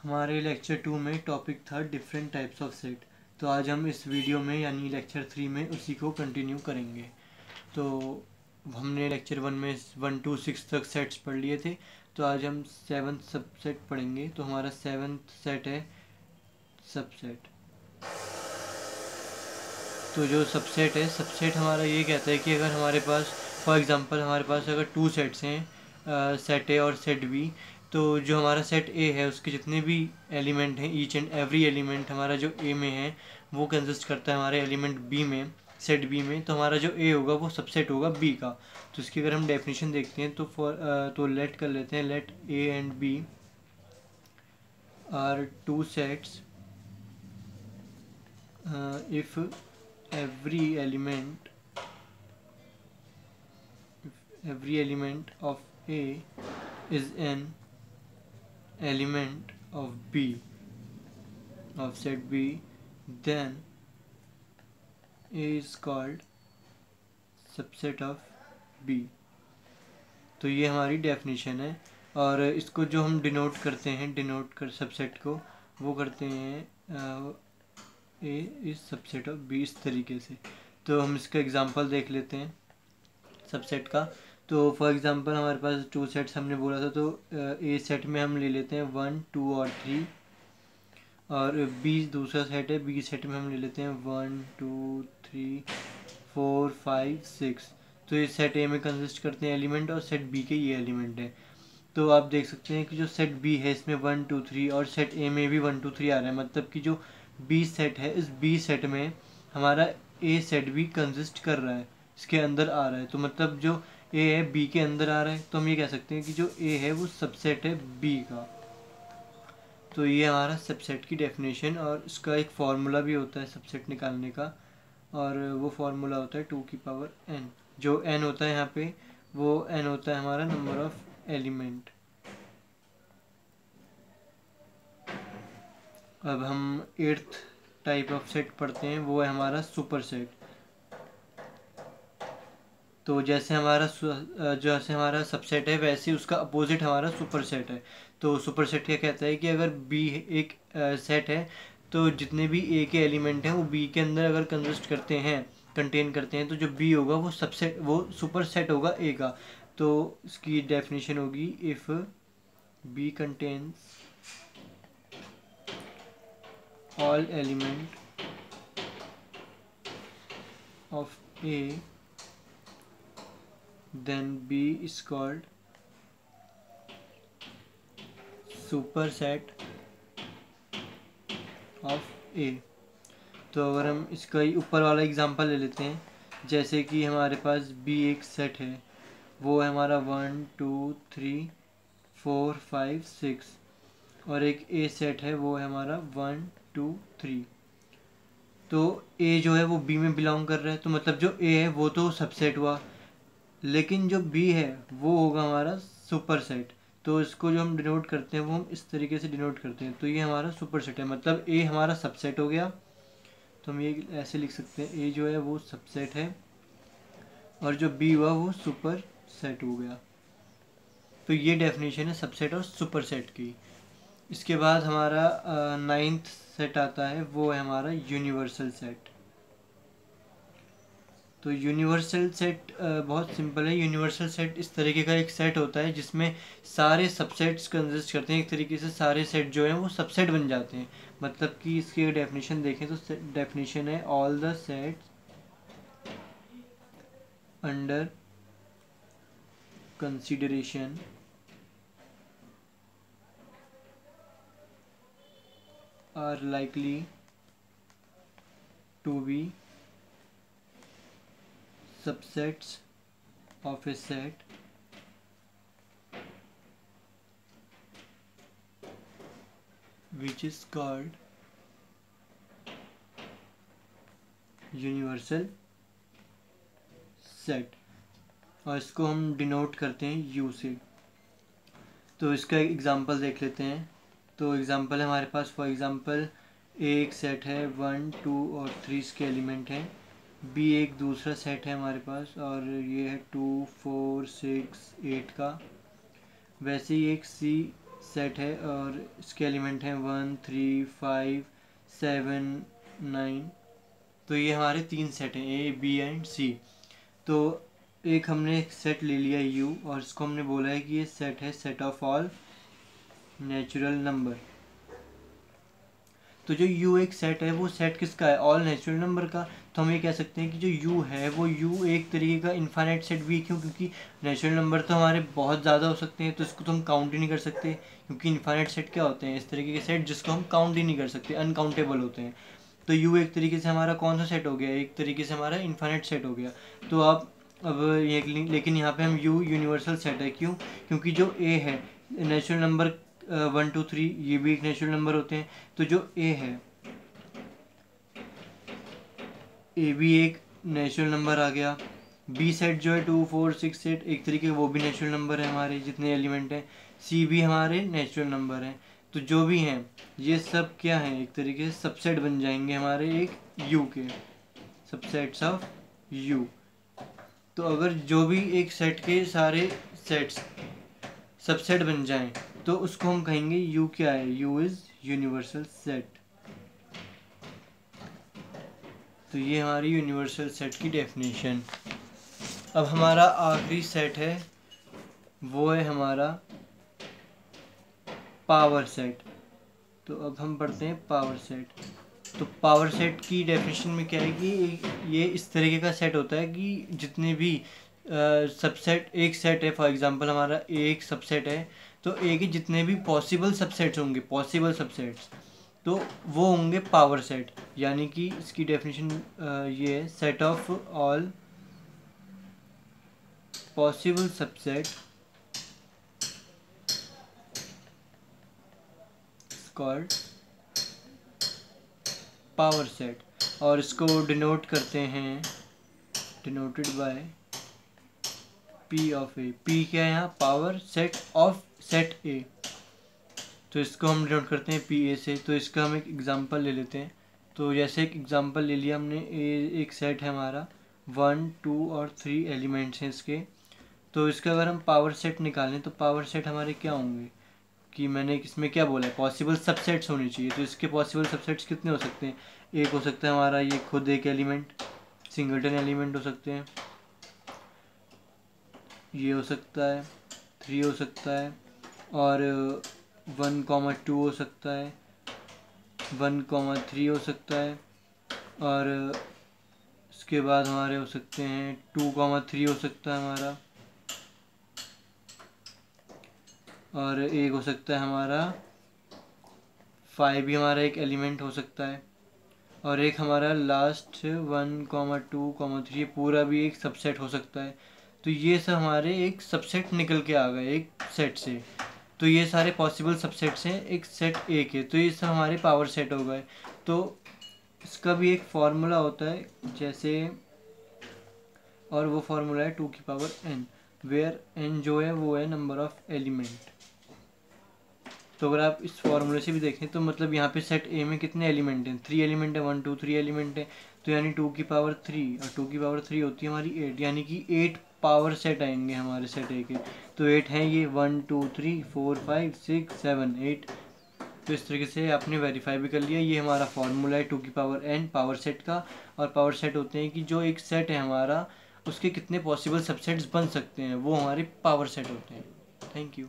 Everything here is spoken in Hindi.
हमारे लेक्चर 2 में टॉपिक था डिफरेंट टाइप्स ऑफ सेट। तो आज हम इस वीडियो में यानी लेक्चर 3 में उसी को कंटिन्यू करेंगे। तो हमने लेक्चर 1 में 1 to 6 तक सेट्स पढ़ लिए थे। तो आज हम 7th सबसेट पढ़ेंगे। तो हमारा 7th सेट है सबसेट। तो जो सबसेट है, सबसेट हमारा ये कहता है कि अगर हमारे पास फॉर एग्जांपल हमारे पास अगर 2 सेट्स हैं, सेट ए और सेट बी, तो जो हमारा सेट ए है उसके जितने भी एलिमेंट हैं, ईच एंड एवरी एलिमेंट हमारा जो ए में है वो कंसिस्ट करता है हमारे एलिमेंट बी में, सेट बी में। तो हमारा जो ए होगा वो सबसेट होगा बी का। तो इसकी अगर हम डेफिनेशन देखते हैं तो लेट कर लेते हैं, let A and B are two sets if every element of A is an element of B, of set B, then A is called subset of B। तो ये हमारी डेफिनेशन है। और इसको जो हम डिनोट करते हैं, डिनोट कर सबसेट को वो करते हैं ए इज सबसेट ऑफ बी, इस तरीके से। तो हम इसका एग्जांपल देख लेते हैं सबसेट का। तो फॉर एग्जांपल हमारे पास 2 सेट्स हमने बोला था, तो ए सेट में हम ले लेते हैं 1, 2 और 3, और बी दूसरा सेट है, बी सेट में हम ले लेते हैं 1, 2, 3, 4, 5, 6। तो ये सेट ए में कंसिस्ट करते हैं एलिमेंट, और सेट बी के ये एलिमेंट है। तो आप देख सकते हैं कि जो सेट बी है इसमें 1, 2, 3, और सेट ए में भी 1, 2, 3 आ रहा है। मतलब कि जो बी सेट है, इस बी सेट में हमारा ए सेट भी कंसिस्ट कर रहा है, इसके अंदर आ रहा है। तो मतलब जो ए है बी के अंदर आ रहा है, तो हम ये कह सकते हैं कि जो ए है वो सबसेट है बी का। तो ये हमारा सबसेट की डेफिनेशन, और इसका एक फार्मूला भी होता है सबसेट निकालने का, और वो फार्मूला होता है 2 की पावर n। जो n होता है यहाँ पे, वो n होता है हमारा नंबर ऑफ एलिमेंट। अब हम 8th टाइप ऑफ सेट पढ़ते हैं, वो है हमारा सुपर सेट। तो जैसे हमारा सबसेट है, वैसे उसका अपोजिट हमारा सुपर सेट है। तो सुपर सेट क्या कहता है कि अगर बी एक सेट है, तो जितने भी ए के एलिमेंट हैं वो बी के अंदर अगर कंटेन करते हैं, तो जो बी होगा वो सुपर सेट होगा ए का। तो इसकी डेफिनेशन होगी, if B contains all element of A, then B is called superset of A। तो अगर हम इसका ही ऊपर वाला एग्जांपल ले लेते हैं, जैसे कि हमारे पास B एक सेट है, वो है हमारा 1, 2, 3, 4, 5, 6, और एक A सेट है, वो है हमारा 1, 2, 3। तो A जो है वो B में बिलोंग कर रहा है, तो मतलब जो A है वो तो सबसेट हुआ, लेकिन जो B है वो होगा हमारा सुपर सेट। तो इसको जो हम डिनोट करते हैं वो हम इस तरीके से डिनोट करते हैं। तो ये हमारा सुपर सेट है, मतलब A हमारा सबसेट हो गया। तो हम ये ऐसे लिख सकते हैं, A जो है वो सबसेट है, और जो B हुआ वो सुपर सेट हो गया। तो ये डेफिनेशन है सबसेट और सुपर सेट की। इसके बाद हमारा 9th सेट आता है, वो है हमारा यूनिवर्सल सेट। तो यूनिवर्सल सेट बहुत सिंपल है। यूनिवर्सल सेट इस तरीके का एक सेट होता है जिसमें सारे सबसेट्स कंसिस्ट करते हैं। एक तरीके से सारे सेट जो हैं वो सबसेट बन जाते हैं। मतलब कि इसकी डेफिनेशन देखें तो डेफिनेशन है, all the sets under consideration are likely to be subsets of a set which is called universal set, और इसको हम डिनोट करते हैं U से। तो इसका एग्जांपल देख लेते हैं। तो एग्जांपल है हमारे पास, फॉर एग्जांपल एक सेट है, 1, 2 और 3 इसके एलिमेंट हैं। B एक दूसरा सेट है हमारे पास, और ये है 2, 4, 6, 8 का। वैसे ही एक C सेट है और इसके एलिमेंट हैं 1 3 5 7 9। तो ये हमारे 3 सेट हैं ए बी एंड सी। तो एक हमने एक सेट ले लिया यू और इसको हमने बोला है कि ये सेट है set of all natural number. तो जो u एक सेट है वो सेट किसका है, ऑल नेचुरल नंबर का। तो हम ये कह सकते हैं कि जो u है वो u एक तरीके का इनफाइनाइट सेट भी। क्यों? क्योंकि नेचुरल नंबर तो हमारे बहुत ज़्यादा हो सकते हैं, तो इसको तो हम काउंट ही नहीं कर सकते। क्योंकि इनफाइनाइट सेट क्या होते हैं, इस तरीके के सेट जिसको हम काउंट ही नहीं कर सकते, अनकाउंटेबल होते हैं। तो u एक तरीके से हमारा कौन सा सेट हो गया, एक तरीके से हमारा इनफाइनाइट सेट हो गया। तो आप अब ये लेकिन यहाँ पे हम u यूनिवर्सल सेट है। क्यों? क्योंकि जो a है नेचुरल नंबर 1 2 3 ये भी एक नेचुरल नंबर होते हैं। तो जो a है, a भी एक नेचुरल नंबर आ गया। b सेट जो है 2 4 6 8 एक तरीके वो भी नेचुरल नंबर है हमारे जितने एलिमेंट हैं। c भी हमारे नेचुरल नंबर हैं। तो जो भी हैं ये सब क्या हैं, एक तरीके से सबसेट बन जाएंगे हमारे एक u के, सबसेट्स ऑफ u। तो अगर जो भी एक सेट के सारे सेट्स सबसेट बन जाएं तो उसको हम कहेंगे u क्या है, u इज यूनिवर्सल सेट। तो ये हमारी यूनिवर्सल सेट की डेफिनेशन। अब हमारा आखिरी सेट है वो है हमारा पावर सेट। तो अब हम पढ़ते हैं पावर सेट। तो पावर सेट की डेफिनेशन में क्या है कि ये इस तरीके का सेट होता है कि जितने भी सबसेट, एक सेट है फॉर एग्जांपल हमारा एक सबसेट है, तो ए के जितने भी पॉसिबल सबसेट्स होंगे, पॉसिबल सबसेट्स, तो वो होंगे पावर सेट। यानी कि इसकी डेफिनेशन ये है, set of all possible subset called power set. और इसको डिनोट करते हैं, denoted by P of A. P क्या है यहाँ, पावर सेट ऑफ सेट ए। तो इसको हम डिनोट करते हैं पी ए से। तो इसका हम एक एग्जांपल ले लेते हैं। तो जैसे एक एग्जांपल ले लिया हमने, एक सेट है हमारा 1 2 और 3 एलिमेंट्स हैं इसके। तो इसका अगर हम पावर सेट निकालें तो पावर सेट हमारे क्या होंगे, कि मैंने इसमें क्या बोला है, पॉसिबल सबसेट्स होने चाहिए। तो इसके पॉसिबल सबसेट्स कितने हो सकते हैं, एक हो सकता है हमारा ये खुद एक एलिमेंट, सिंगलटन एलिमेंट हो सकते हैं, ये हो सकता है, 3 हो सकता है, और 1,2 हो सकता है, 1,3 हो सकता है, और इसके बाद हमारे हो सकते हैं 2,3 हो सकता है हमारा, और एक हो सकता है हमारा 5 भी हमारा एक एलिमेंट हो सकता है, और एक हमारा लास्ट 1,2,3 पूरा भी एक सबसेट हो सकता है। तो ये सब हमारे एक सबसेट निकल के आ गए एक सेट से। तो ये सारे पॉसिबल सबसेट्स हैं एक सेट ए के। तो ये सब हमारे पावर सेट हो गए। तो इसका भी एक फॉर्मूला होता है जैसे, और वो फॉर्मूला है 2 की पावर n, वेयर n जो है वो है नंबर ऑफ एलिमेंट। तो अगर आप इस फॉर्मूले से भी देखें तो मतलब यहाँ पे सेट ए में कितने एलिमेंट हैं, 3 एलिमेंट है, 1 2 3 एलिमेंट है। तो यानी 2 की पावर 3, और 2 की पावर 3 होती है हमारी 8, यानी कि 8 पावर सेट आएंगे हमारे सेट ए के। तो 8 हैं ये, 1 2 3 4 5 6 7 8। तो इस तरीके से आपने वेरीफाई भी कर लिया। ये हमारा फॉर्मूला है 2 की पावर n पावर सेट का। और पावर सेट होते हैं कि जो एक सेट है हमारा उसके कितने पॉसिबल सबसेट्स बन सकते हैं, वो हमारे पावर सेट होते हैं। Thank you.